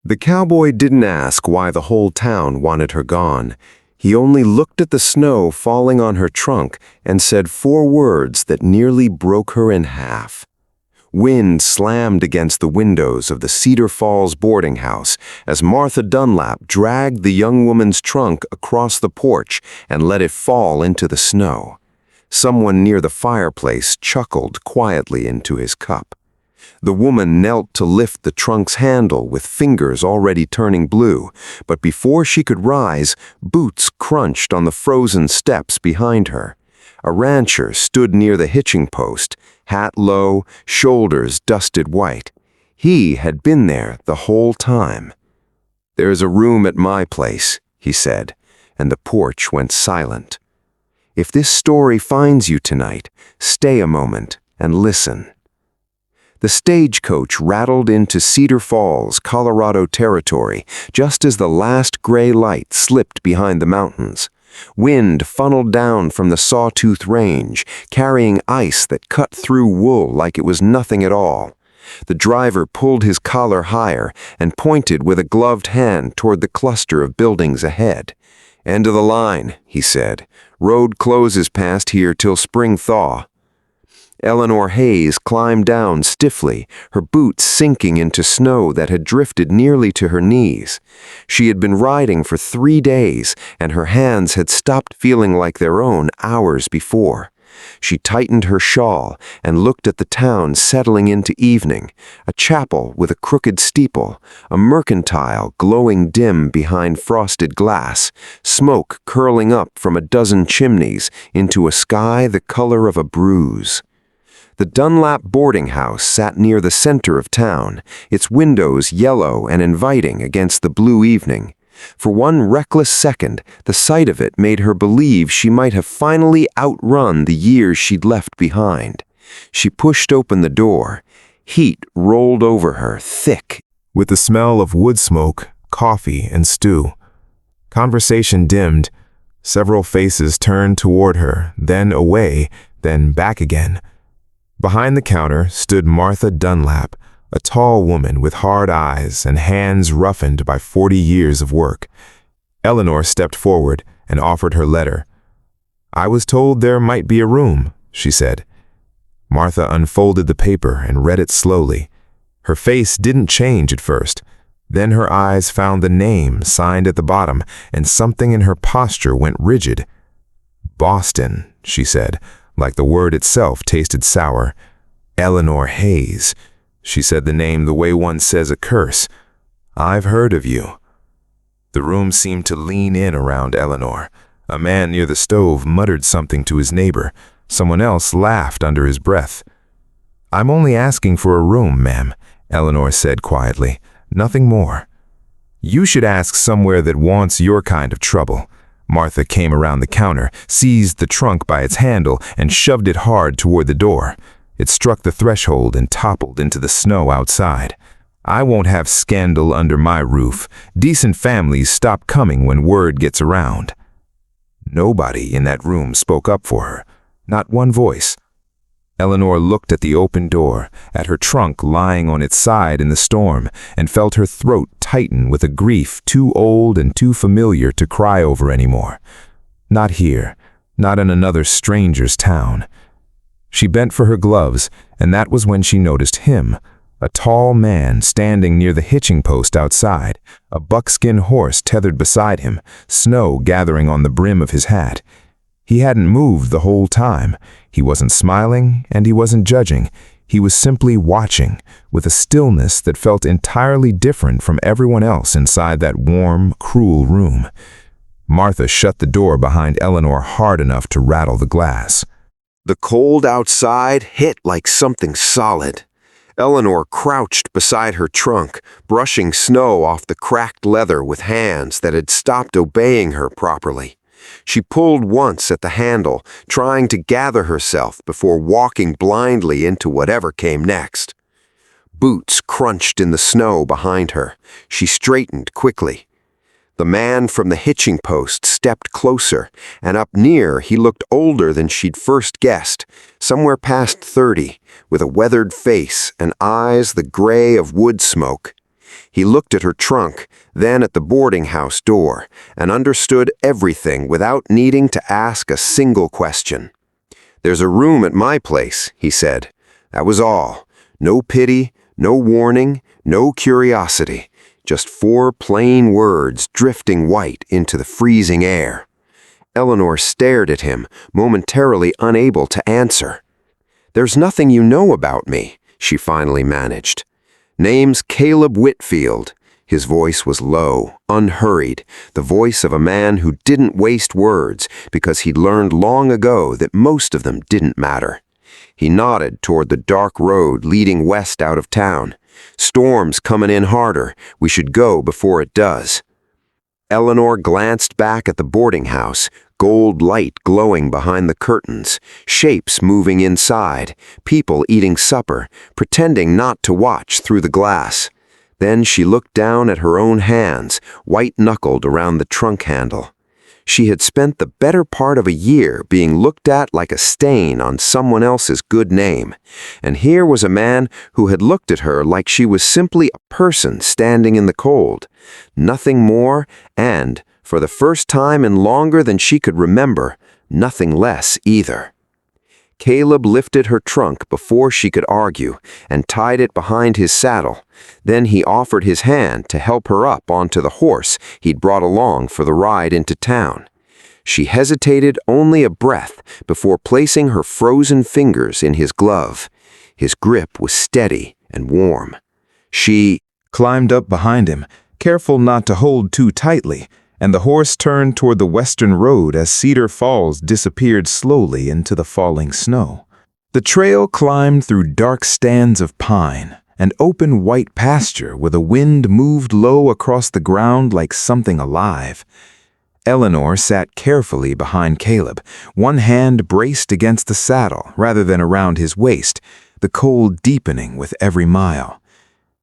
The cowboy didn't ask why the whole town wanted her gone. He only looked at the snow falling on her trunk and said 4 words that nearly broke her in half. Wind slammed against the windows of the Cedar Falls boarding house as Martha Dunlap dragged the young woman's trunk across the porch and let it fall into the snow. Someone near the fireplace chuckled quietly into his cup. The woman knelt to lift the trunk's handle with fingers already turning blue, but before she could rise, boots crunched on the frozen steps behind her. A rancher stood near the hitching post, hat low, shoulders dusted white. He had been there the whole time. "There's a room at my place," he said, and the porch went silent. If this story finds you tonight, stay a moment and listen. The stagecoach rattled into Cedar Falls, Colorado territory, just as the last gray light slipped behind the mountains. Wind funneled down from the Sawtooth Range, carrying ice that cut through wool like it was nothing at all. The driver pulled his collar higher and pointed with a gloved hand toward the cluster of buildings ahead. "End of the line," he said. "Road closes past here till spring thaw." Eleanor Hayes climbed down stiffly, her boots sinking into snow that had drifted nearly to her knees. She had been riding for 3 days, and her hands had stopped feeling like their own hours before. She tightened her shawl and looked at the town settling into evening, a chapel with a crooked steeple, a mercantile glowing dim behind frosted glass, smoke curling up from a dozen chimneys into a sky the color of a bruise. The Dunlap boarding house sat near the center of town, its windows yellow and inviting against the blue evening. For one reckless second, the sight of it made her believe she might have finally outrun the years she'd left behind. She pushed open the door. Heat rolled over her, thick, with the smell of wood smoke, coffee, and stew. Conversation dimmed. Several faces turned toward her, then away, then back again. Behind the counter stood Martha Dunlap, a tall woman with hard eyes and hands roughened by 40 years of work. Eleanor stepped forward and offered her letter. "I was told there might be a room," she said. Martha unfolded the paper and read it slowly. Her face didn't change at first. Then her eyes found the name signed at the bottom, and something in her posture went rigid. "Boston," she said, like the word itself tasted sour. "Eleanor Hayes." She said the name the way one says a curse. "I've heard of you." The room seemed to lean in around Eleanor. A man near the stove muttered something to his neighbor. Someone else laughed under his breath. "I'm only asking for a room, ma'am," Eleanor said quietly. "Nothing more." "You should ask somewhere that wants your kind of trouble." Martha came around the counter, seized the trunk by its handle, and shoved it hard toward the door. It struck the threshold and toppled into the snow outside. "I won't have scandal under my roof. Decent families stop coming when word gets around." Nobody in that room spoke up for her. Not one voice. Eleanor looked at the open door, at her trunk lying on its side in the storm, and felt her throat tighten with a grief too old and too familiar to cry over anymore. Not here, not in another stranger's town. She bent for her gloves, and that was when she noticed him, a tall man standing near the hitching post outside, a buckskin horse tethered beside him, snow gathering on the brim of his hat. He hadn't moved the whole time. He wasn't smiling, and he wasn't judging. He was simply watching, with a stillness that felt entirely different from everyone else inside that warm, cruel room. Martha shut the door behind Eleanor hard enough to rattle the glass. The cold outside hit like something solid. Eleanor crouched beside her trunk, brushing snow off the cracked leather with hands that had stopped obeying her properly. She pulled once at the handle, trying to gather herself before walking blindly into whatever came next. Boots crunched in the snow behind her. She straightened quickly. The man from the hitching post stepped closer, and up near he looked older than she'd first guessed, somewhere past 30, with a weathered face and eyes the gray of wood smoke. He looked at her trunk, then at the boarding house door, and understood everything without needing to ask a single question. "There's a room at my place," he said. That was all. No pity, no warning, no curiosity. Just 4 plain words drifting white into the freezing air. Eleanor stared at him, momentarily unable to answer. "There's nothing you know about me," she finally managed. "Name's Caleb Whitfield." His voice was low, unhurried, the voice of a man who didn't waste words because he'd learned long ago that most of them didn't matter. He nodded toward the dark road leading west out of town. "Storm's coming in harder. We should go before it does." Eleanor glanced back at the boarding house, gold light glowing behind the curtains, shapes moving inside, people eating supper, pretending not to watch through the glass. Then she looked down at her own hands, white-knuckled around the trunk handle. She had spent the better part of a year being looked at like a stain on someone else's good name, and here was a man who had looked at her like she was simply a person standing in the cold. Nothing more, and, for the first time in longer than she could remember, nothing less either. Caleb lifted her trunk before she could argue and tied it behind his saddle. Then he offered his hand to help her up onto the horse he'd brought along for the ride into town. She hesitated only a breath before placing her frozen fingers in his glove. His grip was steady and warm. She climbed up behind him, careful not to hold too tightly, and the horse turned toward the western road as Cedar Falls disappeared slowly into the falling snow. The trail climbed through dark stands of pine and open white pasture where the wind moved low across the ground like something alive. Eleanor sat carefully behind Caleb, one hand braced against the saddle rather than around his waist, the cold deepening with every mile.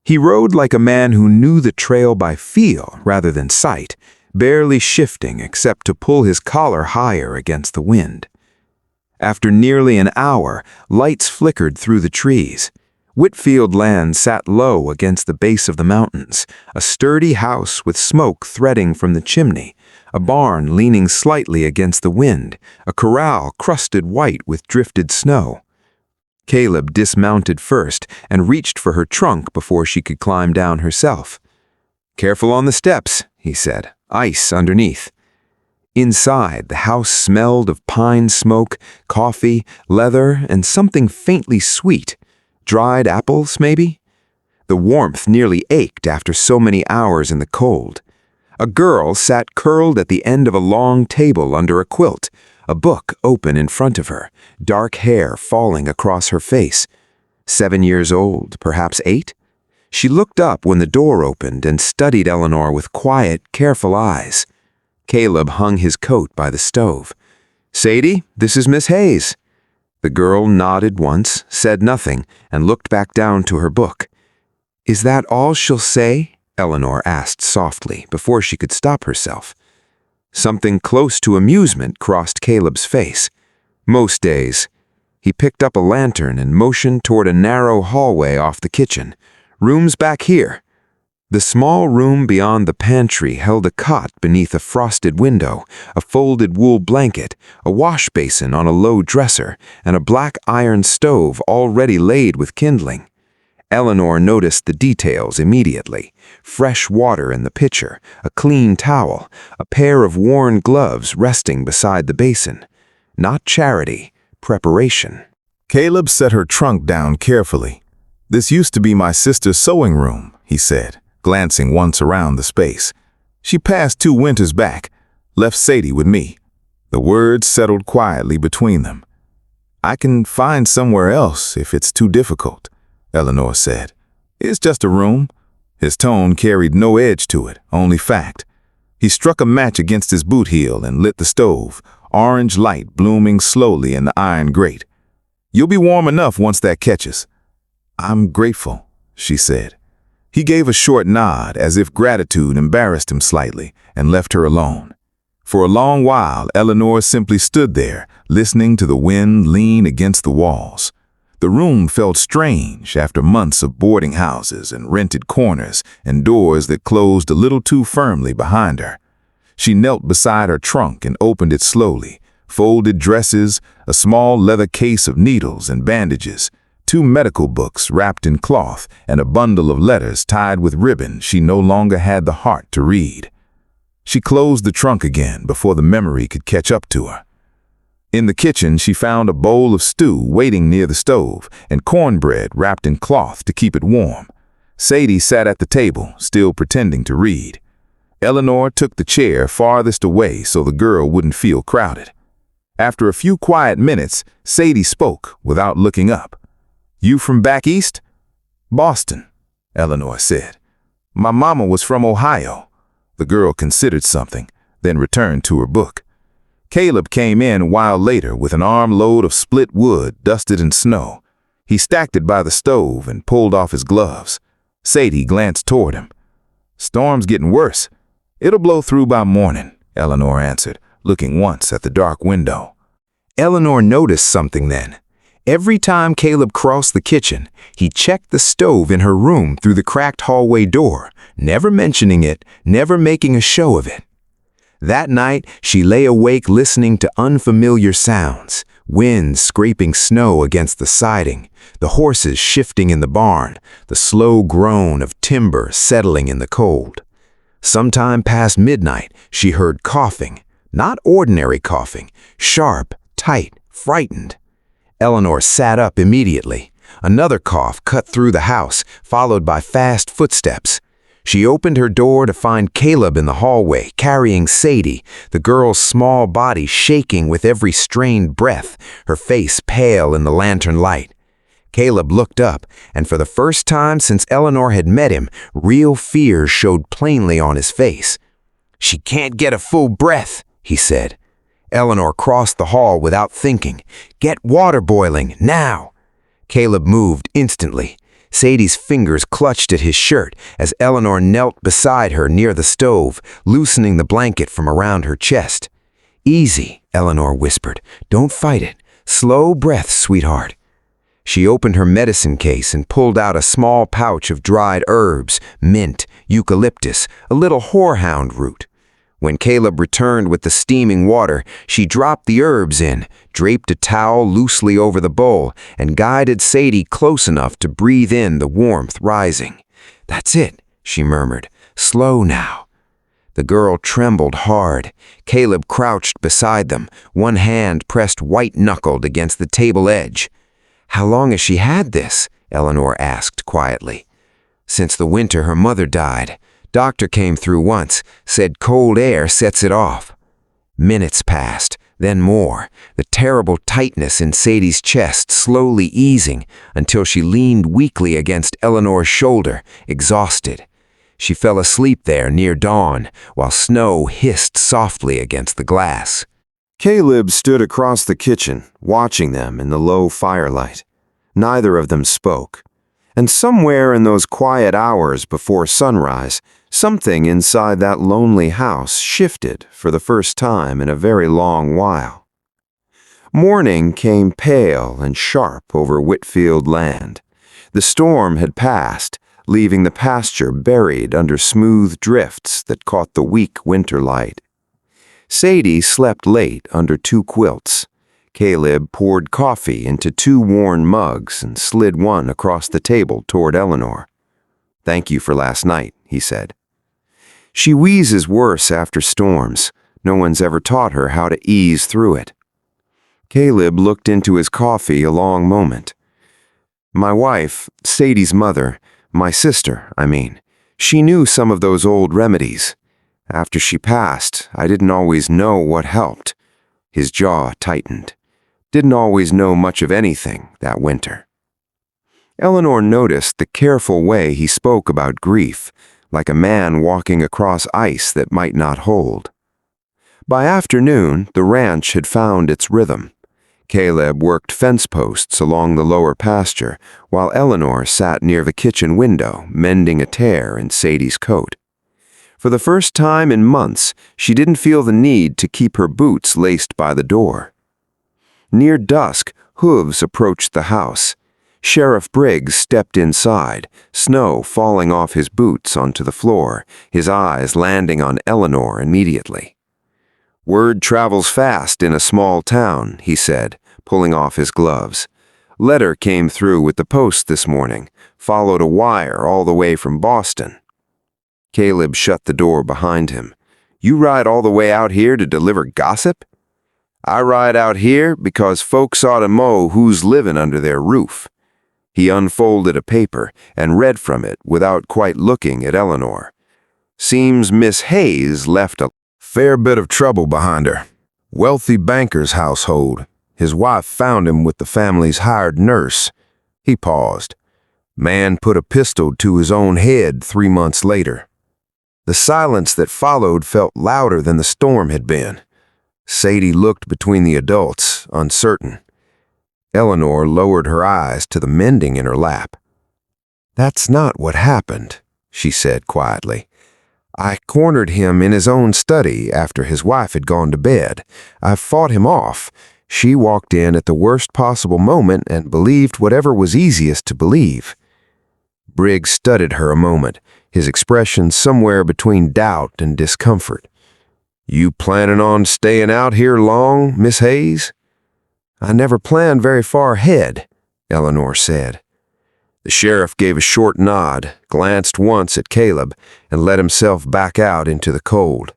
He rode like a man who knew the trail by feel rather than sight, barely shifting except to pull his collar higher against the wind. After nearly an hour, lights flickered through the trees. Whitfield land sat low against the base of the mountains, a sturdy house with smoke threading from the chimney, a barn leaning slightly against the wind, a corral crusted white with drifted snow. Caleb dismounted first and reached for her trunk before she could climb down herself. "Careful on the steps," he said. "Ice underneath." Inside, the house smelled of pine smoke, coffee, leather, and something faintly sweet. Dried apples, maybe? The warmth nearly ached after so many hours in the cold. A girl sat curled at the end of a long table under a quilt, a book open in front of her, dark hair falling across her face. 7 years old, perhaps 8? She looked up when the door opened and studied Eleanor with quiet, careful eyes. Caleb hung his coat by the stove. "Sadie, this is Miss Hayes." The girl nodded once, said nothing, and looked back down to her book. "Is that all she'll say?" Eleanor asked softly before she could stop herself. Something close to amusement crossed Caleb's face. "Most days." He picked up a lantern and motioned toward a narrow hallway off the kitchen. "Room's back here." The small room beyond the pantry held a cot beneath a frosted window, a folded wool blanket, a wash basin on a low dresser, and a black iron stove already laid with kindling. Eleanor noticed the details immediately. Fresh water in the pitcher, a clean towel, a pair of worn gloves resting beside the basin. Not charity, preparation. Caleb set her trunk down carefully. "This used to be my sister's sewing room," he said, glancing once around the space. "She passed 2 winters back, left Sadie with me." The words settled quietly between them. "I can find somewhere else if it's too difficult," Eleanor said. "It's just a room." His tone carried no edge to it, only fact. He struck a match against his boot heel and lit the stove, orange light blooming slowly in the iron grate. "You'll be warm enough once that catches." "I'm grateful," she said. He gave a short nod as if gratitude embarrassed him slightly and left her alone. For a long while, Eleanor simply stood there, listening to the wind lean against the walls. The room felt strange after months of boarding houses and rented corners and doors that closed a little too firmly behind her. She knelt beside her trunk and opened it slowly. Folded dresses, a small leather case of needles and bandages, 2 medical books wrapped in cloth, and a bundle of letters tied with ribbon she no longer had the heart to read. She closed the trunk again before the memory could catch up to her. In the kitchen, she found a bowl of stew waiting near the stove and cornbread wrapped in cloth to keep it warm. Sadie sat at the table, still pretending to read. Eleanor took the chair farthest away so the girl wouldn't feel crowded. After a few quiet minutes, Sadie spoke without looking up. "You from back east?" "Boston," Eleanor said. "My mama was from Ohio." The girl considered something, then returned to her book. Caleb came in a while later with an armload of split wood dusted in snow. He stacked it by the stove and pulled off his gloves. Sadie glanced toward him. "Storm's getting worse. It'll blow through by morning," Eleanor answered, looking once at the dark window. Eleanor noticed something then. Every time Caleb crossed the kitchen, he checked the stove in her room through the cracked hallway door, never mentioning it, never making a show of it. That night, she lay awake listening to unfamiliar sounds, wind scraping snow against the siding, the horses shifting in the barn, the slow groan of timber settling in the cold. Sometime past midnight, she heard coughing, not ordinary coughing, sharp, tight, frightened. Eleanor sat up immediately. Another cough cut through the house, followed by fast footsteps. She opened her door to find Caleb in the hallway, carrying Sadie, the girl's small body shaking with every strained breath, her face pale in the lantern light. Caleb looked up, and for the first time since Eleanor had met him, real fear showed plainly on his face. "She can't get a full breath," he said. Eleanor crossed the hall without thinking. "Get water boiling, now!" Caleb moved instantly. Sadie's fingers clutched at his shirt as Eleanor knelt beside her near the stove, loosening the blanket from around her chest. "Easy," Eleanor whispered. "Don't fight it. Slow breaths, sweetheart." She opened her medicine case and pulled out a small pouch of dried herbs, mint, eucalyptus, a little horehound root. When Caleb returned with the steaming water, she dropped the herbs in, draped a towel loosely over the bowl, and guided Sadie close enough to breathe in the warmth rising. "That's it," she murmured. "Slow now." The girl trembled hard. Caleb crouched beside them, one hand pressed white-knuckled against the table edge. "How long has she had this?" Eleanor asked quietly. "Since the winter her mother died. Doctor came through once, said cold air sets it off." Minutes passed, then more, the terrible tightness in Sadie's chest slowly easing until she leaned weakly against Eleanor's shoulder, exhausted. She fell asleep there near dawn, while snow hissed softly against the glass. Caleb stood across the kitchen, watching them in the low firelight. Neither of them spoke. And somewhere in those quiet hours before sunrise, something inside that lonely house shifted for the first time in a very long while. Morning came pale and sharp over Whitfield land. The storm had passed, leaving the pasture buried under smooth drifts that caught the weak winter light. Sadie slept late under 2 quilts. Caleb poured coffee into 2 worn mugs and slid one across the table toward Eleanor. "Thank you for last night," he said. "She wheezes worse after storms. No one's ever taught her how to ease through it." Caleb looked into his coffee a long moment. "My wife, Sadie's mother, my sister, I mean, she knew some of those old remedies. After she passed, I didn't always know what helped." His jaw tightened. "Didn't always know much of anything that winter." Eleanor noticed the careful way he spoke about grief, like a man walking across ice that might not hold. By afternoon, the ranch had found its rhythm. Caleb worked fence posts along the lower pasture, while Eleanor sat near the kitchen window, mending a tear in Sadie's coat. For the first time in months, she didn't feel the need to keep her boots laced by the door. Near dusk, hooves approached the house. Sheriff Briggs stepped inside, snow falling off his boots onto the floor, his eyes landing on Eleanor immediately. "Word travels fast in a small town," he said, pulling off his gloves. "Letter came through with the post this morning, followed a wire all the way from Boston." Caleb shut the door behind him. "You ride all the way out here to deliver gossip?" "I ride out here because folks ought to know who's living under their roof." He unfolded a paper and read from it without quite looking at Eleanor. "Seems Miss Hayes left a fair bit of trouble behind her. Wealthy banker's household. His wife found him with the family's hired nurse." He paused. "Man put a pistol to his own head 3 months later." The silence that followed felt louder than the storm had been. Sadie looked between the adults, uncertain. Eleanor lowered her eyes to the mending in her lap. "That's not what happened," she said quietly. "I cornered him in his own study after his wife had gone to bed. I fought him off. She walked in at the worst possible moment and believed whatever was easiest to believe." Briggs studied her a moment, his expression somewhere between doubt and discomfort. "You planning on staying out here long, Miss Hayes?" "I never planned very far ahead," Eleanor said. The sheriff gave a short nod, glanced once at Caleb, and let himself back out into the cold.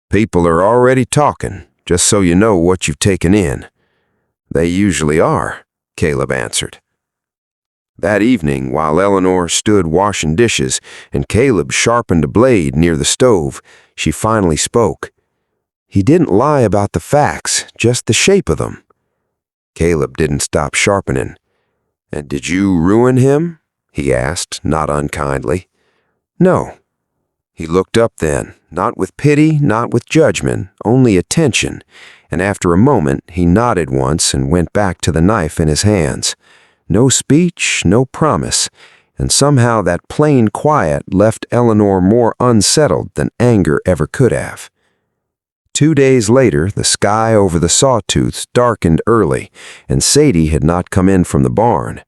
"People are already talking, just so you know what you've taken in." "They usually are," Caleb answered. That evening, while Eleanor stood washing dishes and Caleb sharpened a blade near the stove, she finally spoke. "He didn't lie about the facts, just the shape of them." Caleb didn't stop sharpening. "And did you ruin him?" he asked, not unkindly. "No." He looked up then, not with pity, not with judgment, only attention, and after a moment he nodded once and went back to the knife in his hands. No speech, no promise, and somehow that plain quiet left Eleanor more unsettled than anger ever could have. 2 days later, the sky over the Sawtooths darkened early, and Sadie had not come in from the barn.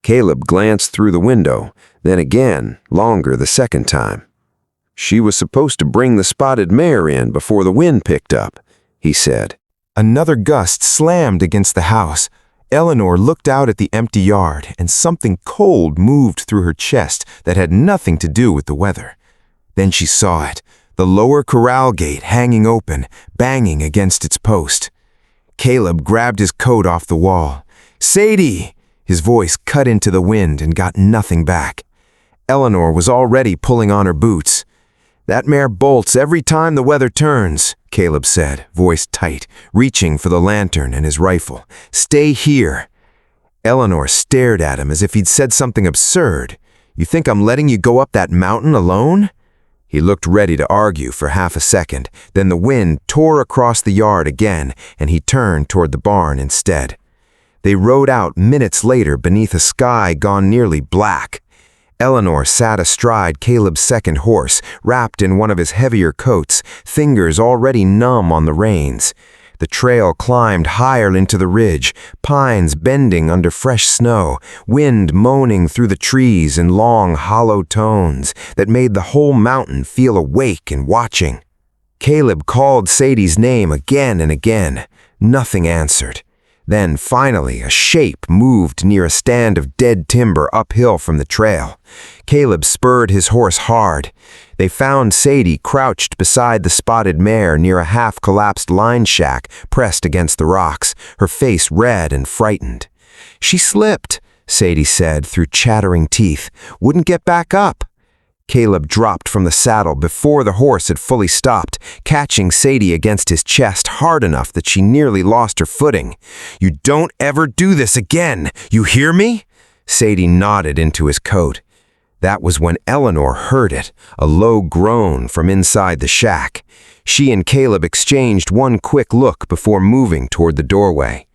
Caleb glanced through the window, then again, longer the second time. "She was supposed to bring the spotted mare in before the wind picked up," he said. Another gust slammed against the house. Eleanor looked out at the empty yard, and something cold moved through her chest that had nothing to do with the weather. Then she saw it, the lower corral gate hanging open, banging against its post. Caleb grabbed his coat off the wall. "Sadie!" His voice cut into the wind and got nothing back. Eleanor was already pulling on her boots. "That mare bolts every time the weather turns," Caleb said, voice tight, reaching for the lantern and his rifle. "Stay here." Eleanor stared at him as if he'd said something absurd. "You think I'm letting you go up that mountain alone?" He looked ready to argue for half a second, then the wind tore across the yard again, and he turned toward the barn instead. They rode out minutes later beneath a sky gone nearly black. Eleanor sat astride Caleb's second horse, wrapped in one of his heavier coats, fingers already numb on the reins. The trail climbed higher into the ridge, pines bending under fresh snow, wind moaning through the trees in long, hollow tones that made the whole mountain feel awake and watching. Caleb called Sadie's name again and again. Nothing answered. Then, finally, a shape moved near a stand of dead timber uphill from the trail. Caleb spurred his horse hard. They found Sadie crouched beside the spotted mare near a half-collapsed line shack pressed against the rocks, her face red and frightened. "She slipped," Sadie said through chattering teeth. "Wouldn't get back up." Caleb dropped from the saddle before the horse had fully stopped, catching Sadie against his chest hard enough that she nearly lost her footing. "You don't ever do this again, you hear me?" Sadie nodded into his coat. That was when Eleanor heard it, a low groan from inside the shack. She and Caleb exchanged one quick look before moving toward the doorway.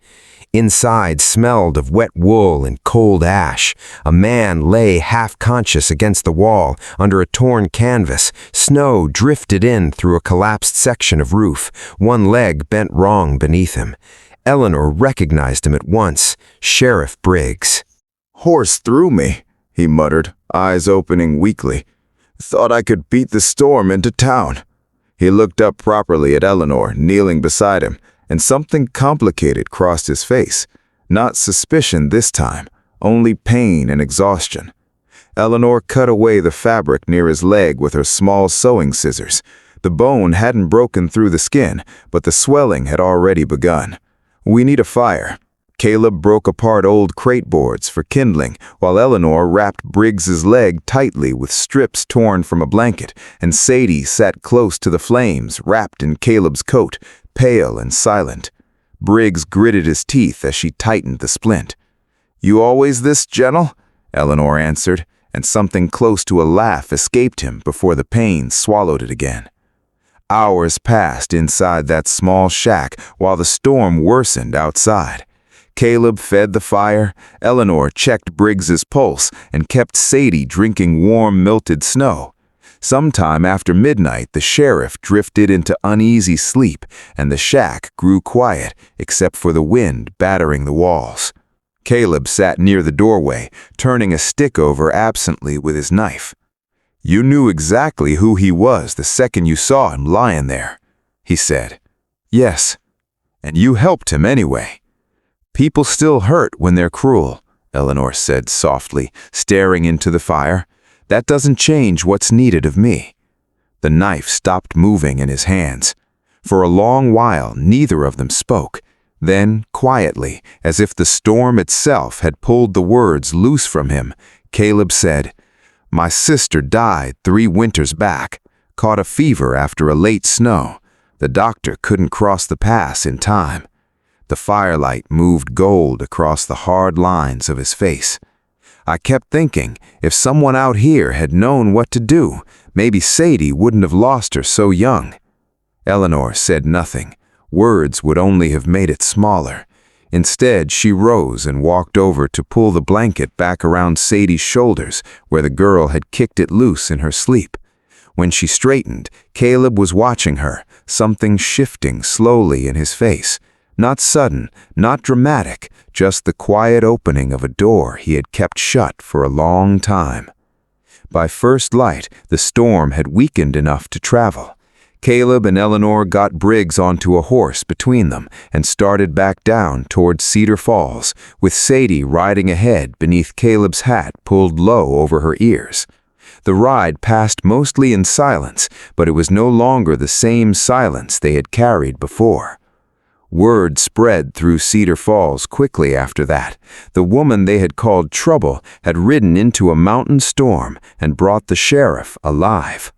Inside smelled of wet wool and cold ash. A man lay half-conscious against the wall under a torn canvas. Snow drifted in through a collapsed section of roof, one leg bent wrong beneath him. Eleanor recognized him at once, Sheriff Briggs. "Horse threw me," he muttered, eyes opening weakly. "Thought I could beat the storm into town." He looked up properly at Eleanor, kneeling beside him, and something complicated crossed his face. Not suspicion this time, only pain and exhaustion. Eleanor cut away the fabric near his leg with her small sewing scissors. The bone hadn't broken through the skin, but the swelling had already begun. "We need a fire." Caleb broke apart old crate boards for kindling, while Eleanor wrapped Briggs's leg tightly with strips torn from a blanket, and Sadie sat close to the flames, wrapped in Caleb's coat, pale and silent. Briggs gritted his teeth as she tightened the splint. "You always this gentle?" Eleanor answered, and something close to a laugh escaped him before the pain swallowed it again. Hours passed inside that small shack while the storm worsened outside. Caleb fed the fire, Eleanor checked Briggs's pulse, and kept Sadie drinking warm, melted snow. Sometime after midnight, the sheriff drifted into uneasy sleep, and the shack grew quiet, except for the wind battering the walls. Caleb sat near the doorway, turning a stick over absently with his knife. "You knew exactly who he was the second you saw him lying there," he said. "Yes, and you helped him anyway." "People still hurt when they're cruel," Eleanor said softly, staring into the fire. "That doesn't change what's needed of me." The knife stopped moving in his hands. For a long while, neither of them spoke. Then, quietly, as if the storm itself had pulled the words loose from him, Caleb said, "My sister died 3 winters back, caught a fever after a late snow. The doctor couldn't cross the pass in time." The firelight moved gold across the hard lines of his face. "I kept thinking, if someone out here had known what to do, maybe Sadie wouldn't have lost her so young." Eleanor said nothing. Words would only have made it smaller. Instead, she rose and walked over to pull the blanket back around Sadie's shoulders, where the girl had kicked it loose in her sleep. When she straightened, Caleb was watching her, something shifting slowly in his face. Not sudden, not dramatic, just the quiet opening of a door he had kept shut for a long time. By first light, the storm had weakened enough to travel. Caleb and Eleanor got Briggs onto a horse between them and started back down toward Cedar Falls, with Sadie riding ahead beneath Caleb's hat pulled low over her ears. The ride passed mostly in silence, but it was no longer the same silence they had carried before. Word spread through Cedar Falls quickly after that. The woman they had called Trouble had ridden into a mountain storm and brought the sheriff alive.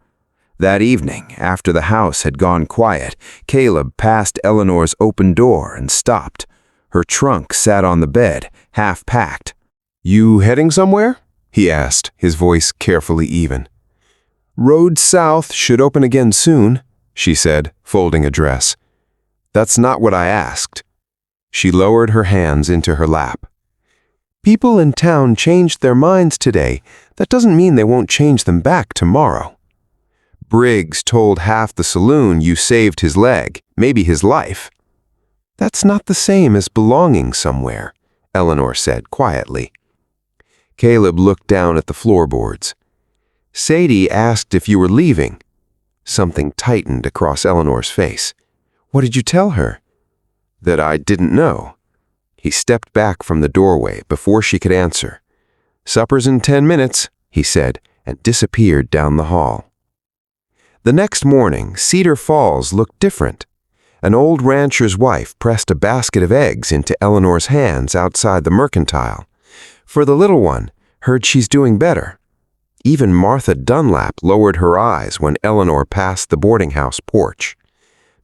That evening, after the house had gone quiet, Caleb passed Eleanor's open door and stopped. Her trunk sat on the bed, half packed. "You heading somewhere?" he asked, his voice carefully even. "Road south should open again soon," she said, folding a dress. "That's not what I asked." She lowered her hands into her lap. "People in town changed their minds today. That doesn't mean they won't change them back tomorrow. Briggs told half the saloon you saved his leg, maybe his life." "That's not the same as belonging somewhere," Eleanor said quietly. Caleb looked down at the floorboards. "Sadie asked if you were leaving." Something tightened across Eleanor's face. "What did you tell her?" "That I didn't know." He stepped back from the doorway before she could answer. "Supper's in 10 minutes, he said, and disappeared down the hall. The next morning, Cedar Falls looked different. An old rancher's wife pressed a basket of eggs into Eleanor's hands outside the mercantile. For the little one, heard she's doing better. Even Martha Dunlap lowered her eyes when Eleanor passed the boarding house porch.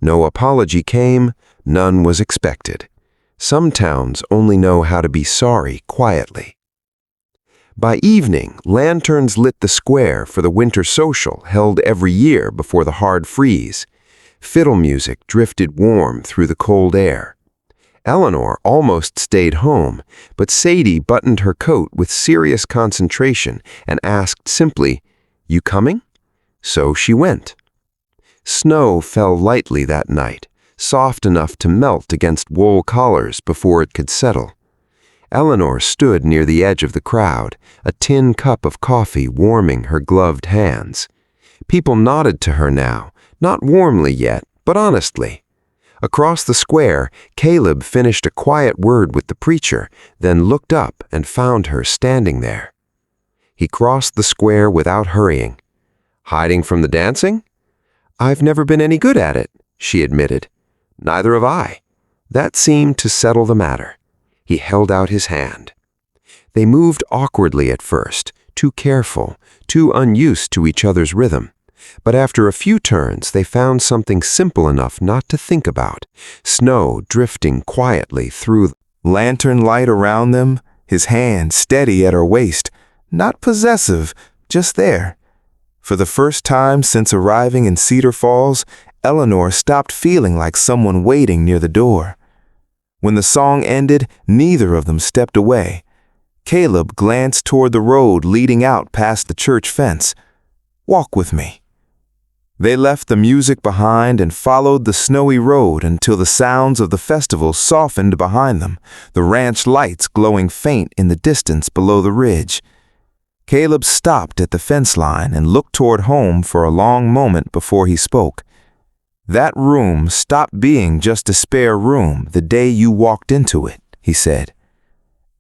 No apology came, none was expected. Some towns only know how to be sorry quietly. By evening, lanterns lit the square for the winter social held every year before the hard freeze. Fiddle music drifted warm through the cold air. Eleanor almost stayed home, but Sadie buttoned her coat with serious concentration and asked simply, "You coming?" So she went. Snow fell lightly that night, soft enough to melt against wool collars before it could settle. Eleanor stood near the edge of the crowd, a tin cup of coffee warming her gloved hands. People nodded to her now, not warmly yet, but honestly. Across the square, Caleb finished a quiet word with the preacher, then looked up and found her standing there. He crossed the square without hurrying. "Hiding from the dancing?" "I've never been any good at it," she admitted. "Neither have I." That seemed to settle the matter. He held out his hand. They moved awkwardly at first, too careful, too unused to each other's rhythm. But after a few turns, they found something simple enough not to think about: snow drifting quietly through. Lantern light around them, his hand steady at her waist, not possessive, just there. For the first time since arriving in Cedar Falls, Eleanor stopped feeling like someone waiting near the door. When the song ended, neither of them stepped away. Caleb glanced toward the road leading out past the church fence. "Walk with me." They left the music behind and followed the snowy road until the sounds of the festival softened behind them, the ranch lights glowing faint in the distance below the ridge. Caleb stopped at the fence line and looked toward home for a long moment before he spoke. "That room stopped being just a spare room the day you walked into it," he said.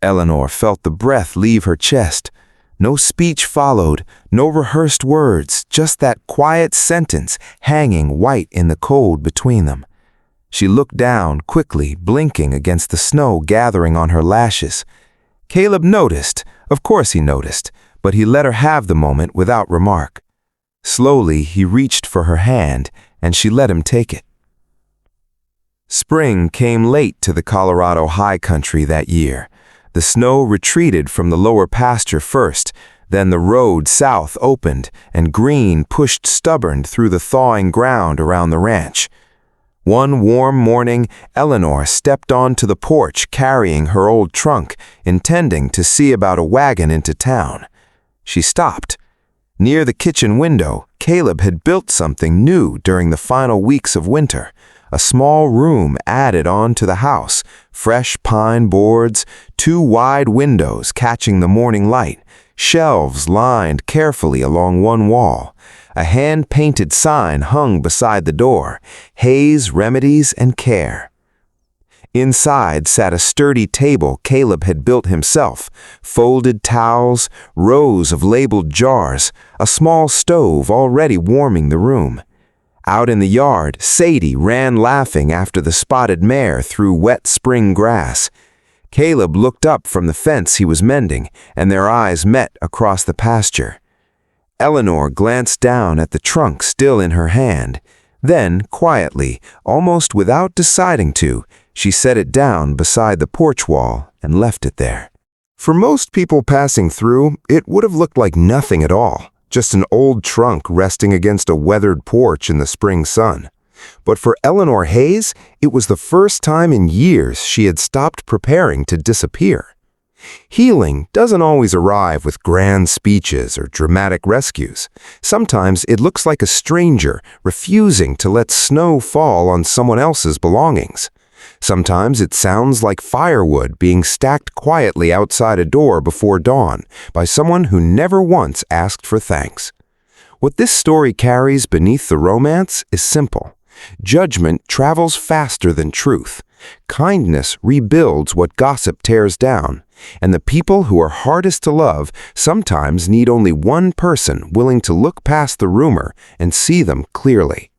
Eleanor felt the breath leave her chest. No speech followed, no rehearsed words, just that quiet sentence hanging white in the cold between them. She looked down quickly, blinking against the snow gathering on her lashes. Caleb noticed, of course he noticed, but he let her have the moment without remark. Slowly, he reached for her hand, and she let him take it. Spring came late to the Colorado high country that year. The snow retreated from the lower pasture first, then the road south opened, and green pushed stubborn through the thawing ground around the ranch. One warm morning, Eleanor stepped onto the porch carrying her old trunk, intending to see about a wagon into town. She stopped. Near the kitchen window, Caleb had built something new during the final weeks of winter. A small room added on to the house, fresh pine boards, 2 wide windows catching the morning light, shelves lined carefully along one wall. A hand-painted sign hung beside the door: Hayes Remedies and Care. Inside sat a sturdy table Caleb had built himself, folded towels, rows of labeled jars, a small stove already warming the room. Out in the yard, Sadie ran laughing after the spotted mare through wet spring grass. Caleb looked up from the fence he was mending, and their eyes met across the pasture. Eleanor glanced down at the trunk still in her hand. Then, quietly, almost without deciding to, she set it down beside the porch wall and left it there. For most people passing through, it would have looked like nothing at all. Just an old trunk resting against a weathered porch in the spring sun. But for Eleanor Hayes, it was the first time in years she had stopped preparing to disappear. Healing doesn't always arrive with grand speeches or dramatic rescues. Sometimes it looks like a stranger refusing to let snow fall on someone else's belongings. Sometimes it sounds like firewood being stacked quietly outside a door before dawn by someone who never once asked for thanks. What this story carries beneath the romance is simple. Judgment travels faster than truth. Kindness rebuilds what gossip tears down. And the people who are hardest to love sometimes need only one person willing to look past the rumor and see them clearly.